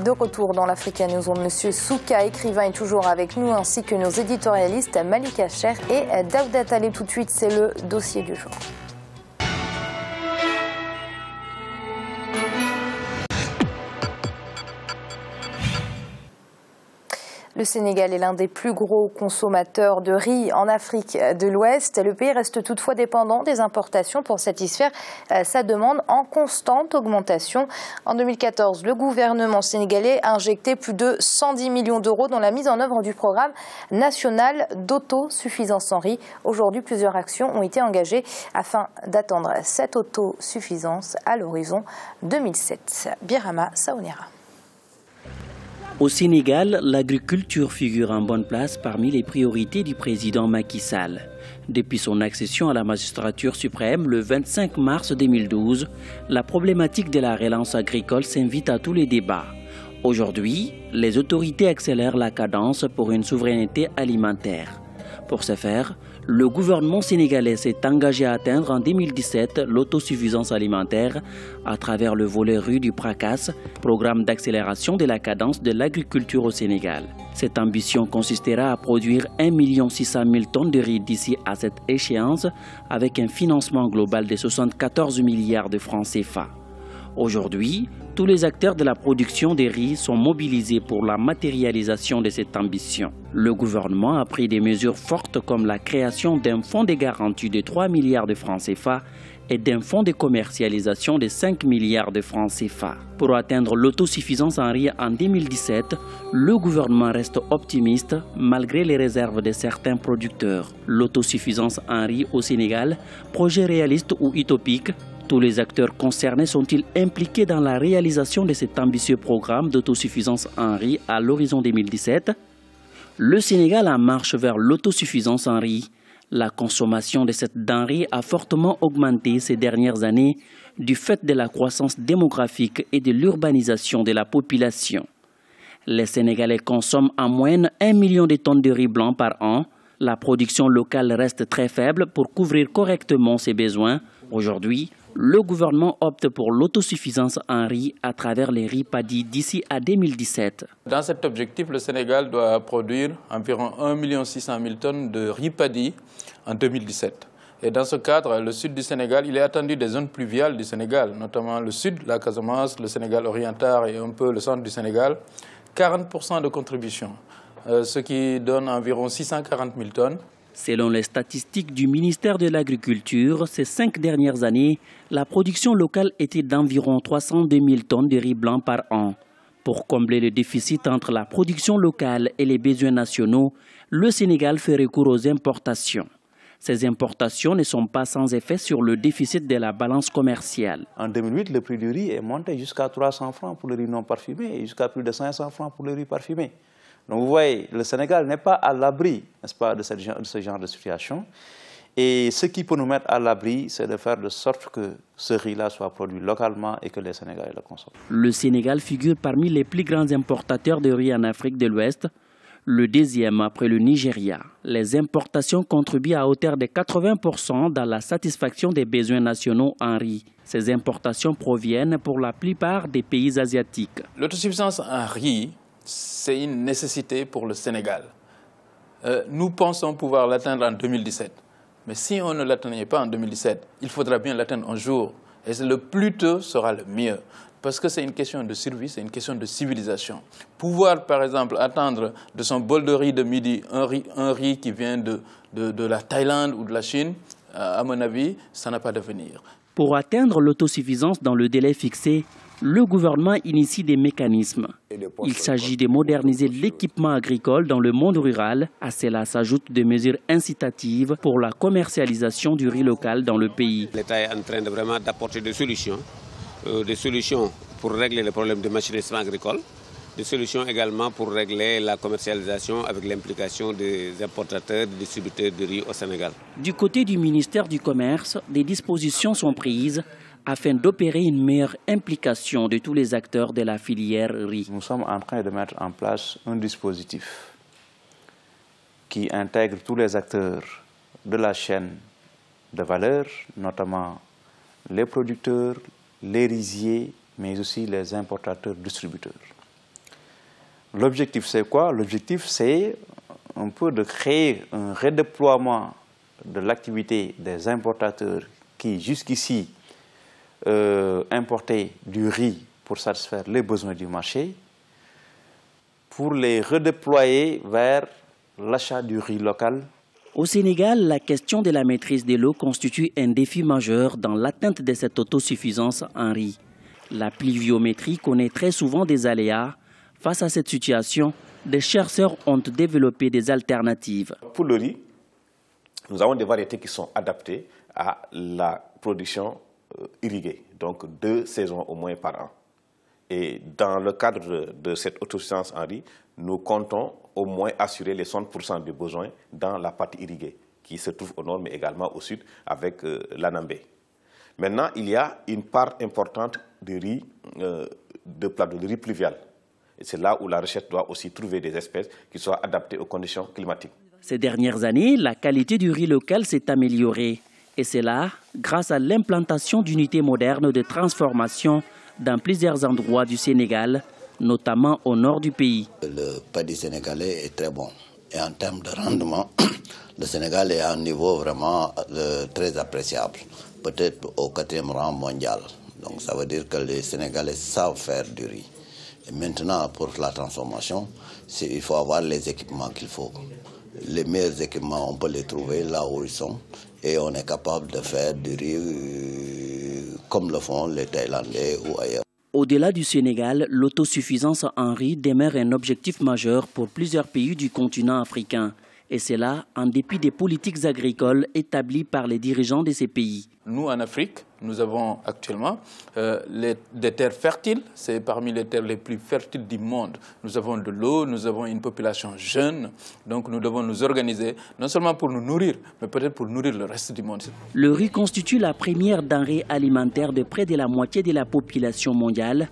De retour dans l'Africa Newsroom, Monsieur Souka, écrivain, est toujours avec nous, ainsi que nos éditorialistes Malika Cher et Daouda Talé. Tout de suite, c'est le dossier du jour. Le Sénégal est l'un des plus gros consommateurs de riz en Afrique de l'Ouest. Le pays reste toutefois dépendant des importations pour satisfaire sa demande en constante augmentation. En 2014, le gouvernement sénégalais a injecté plus de 110 millions d'euros dans la mise en œuvre du programme national d'autosuffisance en riz. Aujourd'hui, plusieurs actions ont été engagées afin d'atteindre cette autosuffisance à l'horizon 2007. Birama Saounera. Au Sénégal, l'agriculture figure en bonne place parmi les priorités du président Macky Sall. Depuis son accession à la magistrature suprême le 25 mars 2012, la problématique de la relance agricole s'invite à tous les débats. Aujourd'hui, les autorités accélèrent la cadence pour une souveraineté alimentaire. Pour ce faire, le gouvernement sénégalais s'est engagé à atteindre en 2017 l'autosuffisance alimentaire à travers le volet rue du PRACAS, programme d'accélération de la cadence de l'agriculture au Sénégal. Cette ambition consistera à produire 1 600 000 tonnes de riz d'ici à cette échéance avec un financement global de 74 milliards de francs CFA. Aujourd'hui, tous les acteurs de la production des riz sont mobilisés pour la matérialisation de cette ambition. Le gouvernement a pris des mesures fortes comme la création d'un fonds de garantie de 3 milliards de francs CFA et d'un fonds de commercialisation de 5 milliards de francs CFA. Pour atteindre l'autosuffisance en riz en 2017, le gouvernement reste optimiste malgré les réserves de certains producteurs. L'autosuffisance en riz au Sénégal, projet réaliste ou utopique, tous les acteurs concernés sont-ils impliqués dans la réalisation de cet ambitieux programme d'autosuffisance en riz à l'horizon 2017? Le Sénégal en marche vers l'autosuffisance en riz. La consommation de cette denrée a fortement augmenté ces dernières années du fait de la croissance démographique et de l'urbanisation de la population. Les Sénégalais consomment en moyenne 1 million de tonnes de riz blanc par an. La production locale reste très faible pour couvrir correctement ses besoins. Aujourd'hui, le gouvernement opte pour l'autosuffisance en riz à travers les riz paddy d'ici à 2017. Dans cet objectif, le Sénégal doit produire environ 1 600 000 tonnes de riz paddy en 2017. Et dans ce cadre, le sud du Sénégal, il est attendu des zones pluviales du Sénégal, notamment le sud, la Casamance, le Sénégal oriental et un peu le centre du Sénégal, 40% de contribution, ce qui donne environ 640 000 tonnes. Selon les statistiques du ministère de l'Agriculture, ces 5 dernières années, la production locale était d'environ 302 000 tonnes de riz blanc par an. Pour combler le déficit entre la production locale et les besoins nationaux, le Sénégal fait recours aux importations. Ces importations ne sont pas sans effet sur le déficit de la balance commerciale. En 2008, le prix du riz est monté jusqu'à 300 francs pour le riz non parfumé et jusqu'à plus de 500 francs pour le riz parfumé. Donc vous voyez, le Sénégal n'est pas à l'abri, n'est-ce pas, de ce genre de situation. Et ce qui peut nous mettre à l'abri, c'est de faire de sorte que ce riz-là soit produit localement et que les Sénégalais le consomment. Le Sénégal figure parmi les plus grands importateurs de riz en Afrique de l'Ouest, le deuxième après le Nigeria. Les importations contribuent à hauteur de 80% dans la satisfaction des besoins nationaux en riz. Ces importations proviennent pour la plupart des pays asiatiques. L'autosuffisance en riz, c'est une nécessité pour le Sénégal. Nous pensons pouvoir l'atteindre en 2017. Mais si on ne l'atteignait pas en 2017, il faudra bien l'atteindre un jour. Et le plus tôt sera le mieux. Parce que c'est une question de survie, c'est une question de civilisation. Pouvoir, par exemple, attendre de son bol de riz de midi un riz qui vient de la Thaïlande ou de la Chine, à mon avis, ça n'a pas d'avenir. Pour atteindre l'autosuffisance dans le délai fixé, le gouvernement initie des mécanismes. Il s'agit de moderniser l'équipement agricole dans le monde rural. À cela s'ajoutent des mesures incitatives pour la commercialisation du riz local dans le pays. L'État est en train de vraiment d'apporter des solutions pour régler les problèmes de machinisme agricole, des solutions également pour régler la commercialisation avec l'implication des importateurs, des distributeurs de riz au Sénégal. Du côté du ministère du Commerce, des dispositions sont prises afin d'opérer une meilleure implication de tous les acteurs de la filière riz. Nous sommes en train de mettre en place un dispositif qui intègre tous les acteurs de la chaîne de valeur, notamment les producteurs, les riziers, mais aussi les importateurs, distributeurs. L'objectif, c'est quoi? L'objectif, c'est un peu de créer un redéploiement de l'activité des importateurs qui, jusqu'ici, importaient du riz pour satisfaire les besoins du marché, pour les redéployer vers l'achat du riz local. Au Sénégal, la question de la maîtrise de l'eau constitue un défi majeur dans l'atteinte de cette autosuffisance en riz. La pluviométrie connaît très souvent des aléas. Face à cette situation, des chercheurs ont développé des alternatives. Pour le riz, nous avons des variétés qui sont adaptées à la production irriguée, donc 2 saisons au moins par an. Et dans le cadre de cette autosuffisance en riz, nous comptons au moins assurer les 60% des besoins dans la partie irriguée, qui se trouve au nord mais également au sud avec l'Anambé. Maintenant, il y a une part importante de riz, de riz pluvial. Et c'est là où la recherche doit aussi trouver des espèces qui soient adaptées aux conditions climatiques. Ces dernières années, la qualité du riz local s'est améliorée. Et c'est là, grâce à l'implantation d'unités modernes de transformation dans plusieurs endroits du Sénégal, notamment au nord du pays. Le paddy sénégalais est très bon. Et en termes de rendement, le Sénégal est à un niveau vraiment très appréciable. Peut-être au 4e rang mondial. Donc ça veut dire que les Sénégalais savent faire du riz. Et maintenant, pour la transformation, il faut avoir les équipements qu'il faut. Les meilleurs équipements, on peut les trouver là où ils sont. Et on est capable de faire du riz comme le font les Thaïlandais ou ailleurs. Au-delà du Sénégal, l'autosuffisance en riz demeure un objectif majeur pour plusieurs pays du continent africain. Et c'est là, en dépit des politiques agricoles établies par les dirigeants de ces pays. Nous, en Afrique, nous avons actuellement des terres fertiles. C'est parmi les terres les plus fertiles du monde. Nous avons de l'eau, nous avons une population jeune. Donc nous devons nous organiser, non seulement pour nous nourrir, mais peut-être pour nourrir le reste du monde. Le riz constitue la première denrée alimentaire de près de la moitié de la population mondiale.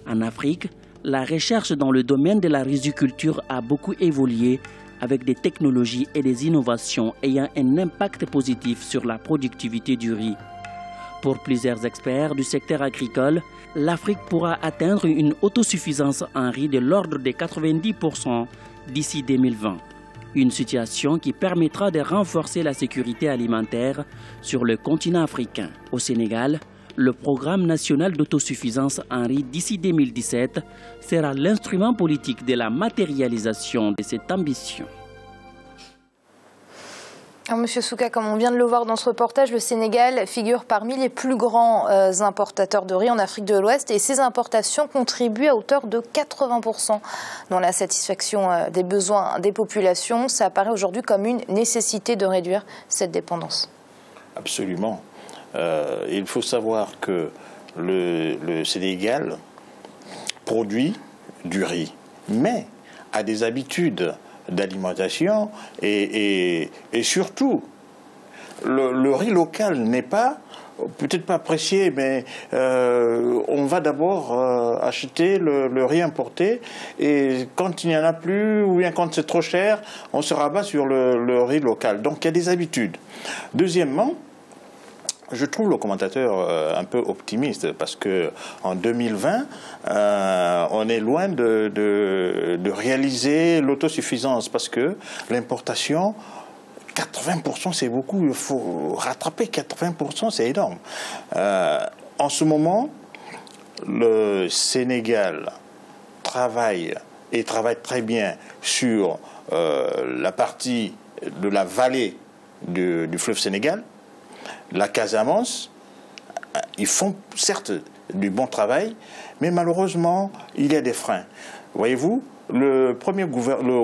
En Afrique, la recherche dans le domaine de la riziculture a beaucoup évolué, avec des technologies et des innovations ayant un impact positif sur la productivité du riz. Pour plusieurs experts du secteur agricole, l'Afrique pourra atteindre une autosuffisance en riz de l'ordre de 90% d'ici 2020. Une situation qui permettra de renforcer la sécurité alimentaire sur le continent africain. Au Sénégal, le programme national d'autosuffisance en riz d'ici 2017 sera l'instrument politique de la matérialisation de cette ambition. Alors, Monsieur Souka, comme on vient de le voir dans ce reportage, le Sénégal figure parmi les plus grands importateurs de riz en Afrique de l'Ouest et ces importations contribuent à hauteur de 80% dans la satisfaction des besoins des populations. Ça apparaît aujourd'hui comme une nécessité de réduire cette dépendance. Absolument. Il faut savoir que le Sénégal produit du riz, mais a des habitudes d'alimentation et surtout, le riz local n'est pas, peut-être pas apprécié, mais on va d'abord acheter le riz importé et quand il n'y en a plus ou bien quand c'est trop cher, on se rabat sur le riz local. Donc il y a des habitudes. Deuxièmement, je trouve le commentateur un peu optimiste parce que en 2020, on est loin de réaliser l'autosuffisance parce que l'importation, 80% c'est beaucoup, il faut rattraper 80%, c'est énorme. En ce moment, le Sénégal travaille très bien sur la partie de la vallée du fleuve Sénégal. La Casamance, ils font certes du bon travail, mais malheureusement, il y a des freins. Voyez-vous, le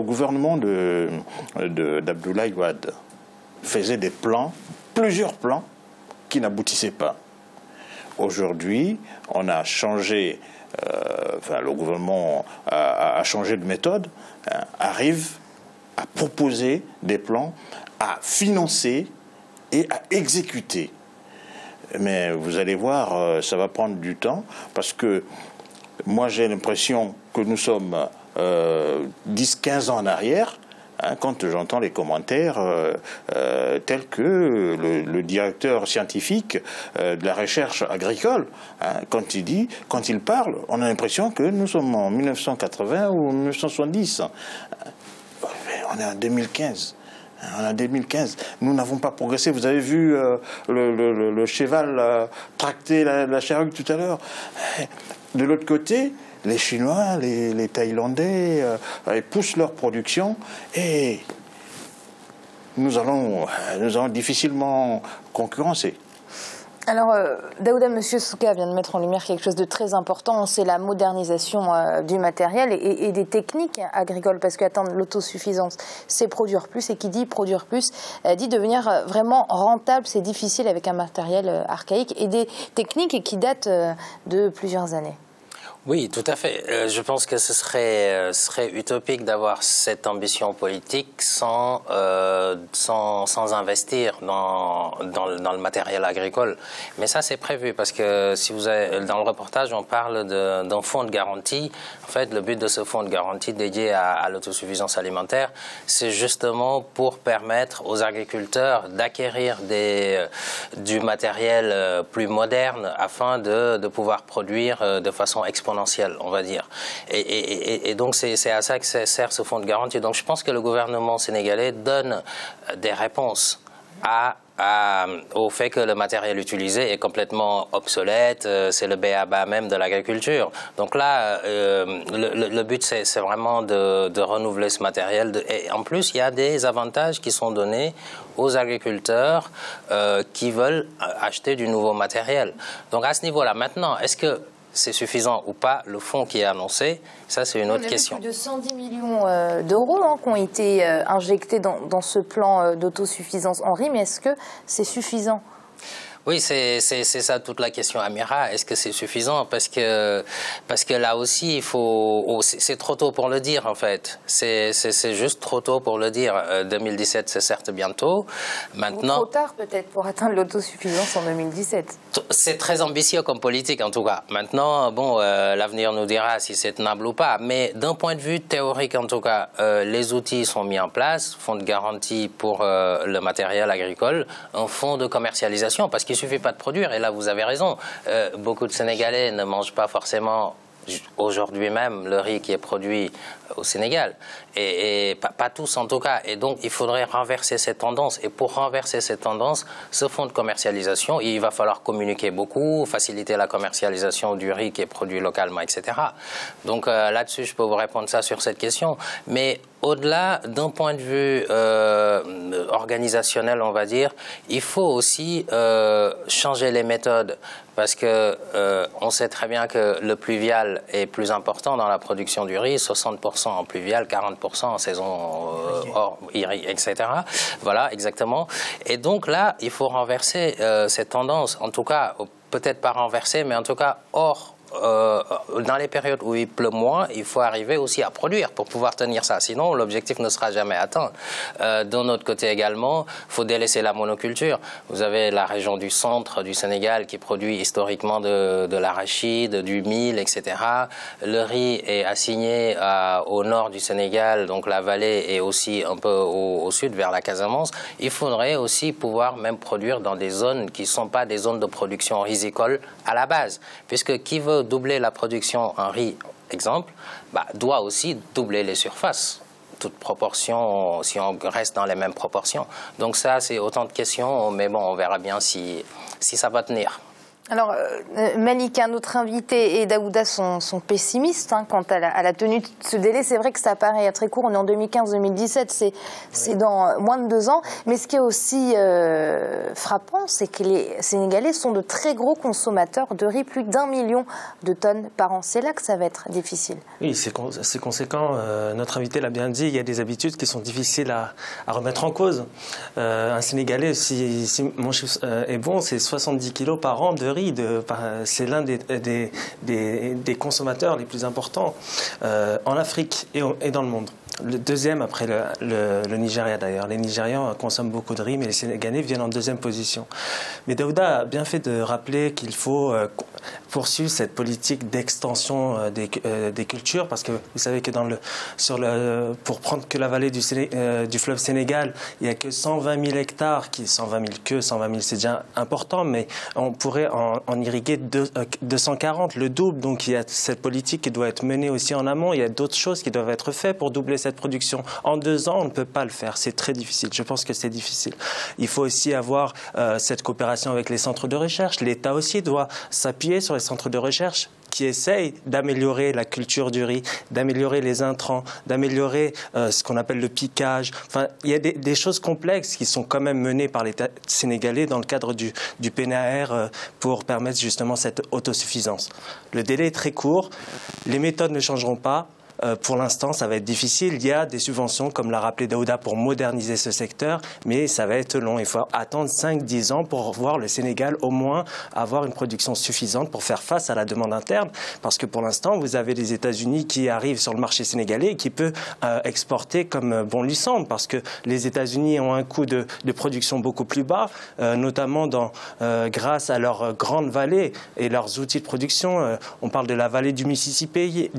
gouvernement d'Abdoulaye Wade faisait des plans, plusieurs plans, qui n'aboutissaient pas. Aujourd'hui, on a changé, le gouvernement a changé de méthode, arrive à proposer des plans, à financer et à exécuter. Mais vous allez voir, ça va prendre du temps, parce que moi j'ai l'impression que nous sommes 10-15 ans en arrière, hein, quand j'entends les commentaires tels que le directeur scientifique de la recherche agricole, hein, quand il parle, on a l'impression que nous sommes en 1980 ou 1970. On est en 2015. En 2015, nous n'avons pas progressé. Vous avez vu le cheval tracter la charrue tout à l'heure. De l'autre côté, les Chinois, les Thaïlandais poussent leur production et nous allons difficilement concurrencer. Alors, Daouda, M. Souka vient de mettre en lumière quelque chose de très important, c'est la modernisation du matériel et des techniques agricoles, parce qu'atteindre l'autosuffisance, c'est produire plus, et qui dit produire plus, dit devenir vraiment rentable, c'est difficile avec un matériel archaïque, et des techniques qui datent de plusieurs années. Oui, tout à fait. Je pense que ce serait utopique d'avoir cette ambition politique sans investir dans le matériel agricole. Mais ça, c'est prévu parce que si vous avez, dans le reportage, on parle d'un fonds de garantie. En fait, le but de ce fonds de garantie dédié à l'autosuffisance alimentaire, c'est justement pour permettre aux agriculteurs d'acquérir du matériel plus moderne afin de pouvoir produire de façon exponentielle, on va dire. Et donc, c'est à ça que sert ce fonds de garantie. Donc, je pense que le gouvernement sénégalais donne des réponses au fait que le matériel utilisé est complètement obsolète, c'est le b.a.-ba même de l'agriculture. Donc là, le but, c'est vraiment de renouveler ce matériel. Et en plus, il y a des avantages qui sont donnés aux agriculteurs qui veulent acheter du nouveau matériel. Donc à ce niveau-là, maintenant, est-ce que c'est suffisant ou pas, le fonds qui est annoncé, ça c'est une autre question. Il y a plus de 110 millions d'euros qui ont été injectés dans ce plan d'autosuffisance en riz, mais est-ce que c'est suffisant ? Oui, c'est ça toute la question, Amira. Est-ce que c'est suffisant? Parce que là aussi, c'est trop tôt pour le dire, en fait. C'est juste trop tôt pour le dire. 2017, c'est certes bientôt. Maintenant, ou trop tard, peut-être, pour atteindre l'autosuffisance en 2017. C'est très ambitieux comme politique, en tout cas. Maintenant, bon, l'avenir nous dira si c'est tenable ou pas. Mais d'un point de vue théorique, en tout cas, les outils sont mis en place. Fonds de garantie pour le matériel agricole, un fonds de commercialisation, parce qu'il ne suffit pas de produire, et là vous avez raison, beaucoup de Sénégalais ne mangent pas forcément aujourd'hui même le riz qui est produit au Sénégal, et pas tous en tout cas, et donc il faudrait renverser cette tendance, et pour renverser cette tendance, ce fonds de commercialisation, il va falloir communiquer beaucoup, faciliter la commercialisation du riz qui est produit localement, etc. Donc là-dessus, je peux vous répondre ça sur cette question, mais au-delà d'un point de vue organisationnel, on va dire, il faut aussi changer les méthodes, parce que on sait très bien que le pluvial est plus important dans la production du riz, 60% en pluvial, 40% en saison hors riz, etc. Voilà, exactement. Et donc là, il faut renverser cette tendance, en tout cas, peut-être pas renverser, mais en tout cas hors. Dans les périodes où il pleut moins, il faut arriver aussi à produire pour pouvoir tenir ça. Sinon, l'objectif ne sera jamais atteint. D'un autre côté également, il faut délaisser la monoculture. Vous avez la région du centre du Sénégal qui produit historiquement de l'arachide, du mil, etc. Le riz est assigné au nord du Sénégal, donc la vallée, et aussi un peu au sud, vers la Casamance. Il faudrait aussi pouvoir même produire dans des zones qui ne sont pas des zones de production risicole à la base, puisque qui veut doubler la production en riz, exemple, doit aussi doubler les surfaces. Toute proportion, si on reste dans les mêmes proportions. Donc ça, c'est autant de questions, mais bon, on verra bien si ça va tenir. Alors, Malika, notre invité et Daouda sont pessimistes quant à la tenue de ce délai. C'est vrai que ça paraît très court, on est en 2015-2017, c'est dans moins de 2 ans. Mais ce qui est aussi frappant, c'est que les Sénégalais sont de très gros consommateurs de riz, plus d'1 million de tonnes par an. C'est là que ça va être difficile. Oui, c'est conséquent. Notre invité l'a bien dit, il y a des habitudes qui sont difficiles à remettre en cause. Un Sénégalais, si mon chiffre est bon, c'est 70 kilos par an de riz. C'est l'un des consommateurs les plus importants en Afrique et dans le monde. Le deuxième après le Nigeria d'ailleurs. Les Nigérians consomment beaucoup de riz, mais les Sénégalais viennent en deuxième position. Mais Daouda a bien fait de rappeler qu'il faut poursuivre cette politique d'extension des cultures, parce que vous savez que pour prendre que la vallée du fleuve Sénégal, il n'y a que 120 000 hectares, 120 000 c'est déjà important, mais on pourrait en irriguer 240, le double. Donc il y a cette politique qui doit être menée aussi en amont. Il y a d'autres choses qui doivent être faites pour doubler cette production. En 2 ans, on ne peut pas le faire. C'est très difficile. Je pense que c'est difficile. Il faut aussi avoir cette coopération avec les centres de recherche. L'État aussi doit s'appuyer sur les centres de recherche qui essayent d'améliorer la culture du riz, d'améliorer les intrants, d'améliorer ce qu'on appelle le piquage. Enfin, il y a des choses complexes qui sont quand même menées par l'État sénégalais dans le cadre du PNAR pour permettre justement cette autosuffisance. Le délai est très court, les méthodes ne changeront pas. Pour l'instant, ça va être difficile. Il y a des subventions, comme l'a rappelé Daouda, pour moderniser ce secteur, mais ça va être long. Il faut attendre 5-10 ans pour voir le Sénégal au moins avoir une production suffisante pour faire face à la demande interne. Parce que pour l'instant, vous avez les États-Unis qui arrivent sur le marché sénégalais et qui peuvent exporter comme bon lui semble. Parce que les États-Unis ont un coût de production beaucoup plus bas, notamment grâce à leurs grandes vallées et leurs outils de production. On parle de la vallée du Mississippi,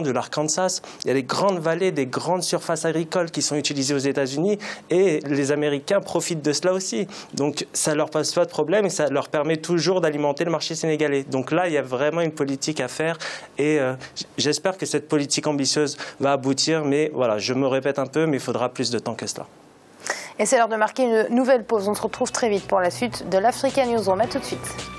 de l'Arkansas. Il y a des grandes vallées, des grandes surfaces agricoles qui sont utilisées aux États-Unis et les Américains profitent de cela aussi. Donc ça ne leur pose pas de problème et ça leur permet toujours d'alimenter le marché sénégalais. Donc là, il y a vraiment une politique à faire et j'espère que cette politique ambitieuse va aboutir. Mais voilà, je me répète un peu, mais il faudra plus de temps que cela. Et c'est l'heure de marquer une nouvelle pause. On se retrouve très vite pour la suite de l'Africa Newsroom. À tout de suite.